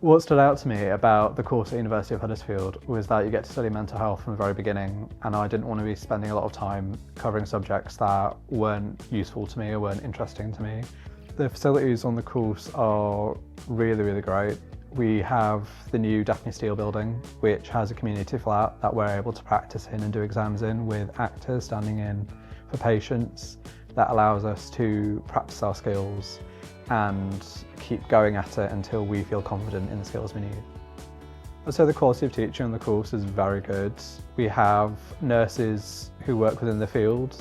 What stood out to me about the course at University of Huddersfield was that you get to study mental health from the very beginning, and I didn't want to be spending a lot of time covering subjects that weren't useful to me or weren't interesting to me. The facilities on the course are really great. We have the new Daphne Steele building, which has a community flat that we're able to practice in and do exams in, with actors standing in for patients. That allows us to practice our skills and keep going at it until we feel confident in the skills we need. So the quality of teaching on the course is very good. We have nurses who work within the field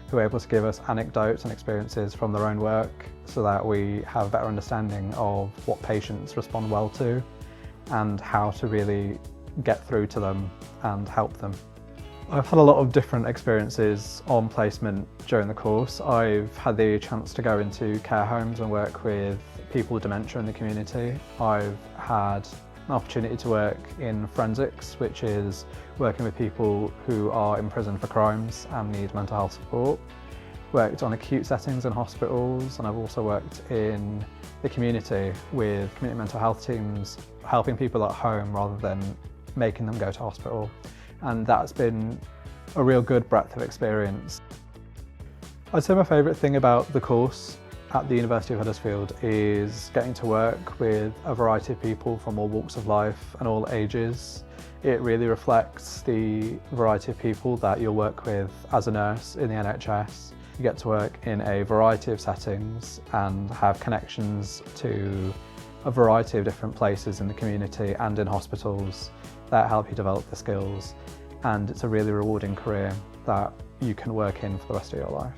who are able to give us anecdotes and experiences from their own work so that we have a better understanding of what patients respond well to and how to really get through to them and help them. I've had a lot of different experiences on placement during the course. I've had the chance to go into care homes and work with people with dementia in the community. I've had an opportunity to work in forensics, which is working with people who are in prison for crimes and need mental health support. Worked on acute settings in hospitals, and I've also worked in the community with community mental health teams, helping people at home rather than making them go to hospital. And that's been a real good breadth of experience. I'd say my favourite thing about the course at the University of Huddersfield is getting to work with a variety of people from all walks of life and all ages. It really reflects the variety of people that you'll work with as a nurse in the NHS. You get to work in a variety of settings and have connections to a variety of different places in the community and in hospitals that help you develop the skills, and it's a really rewarding career that you can work in for the rest of your life.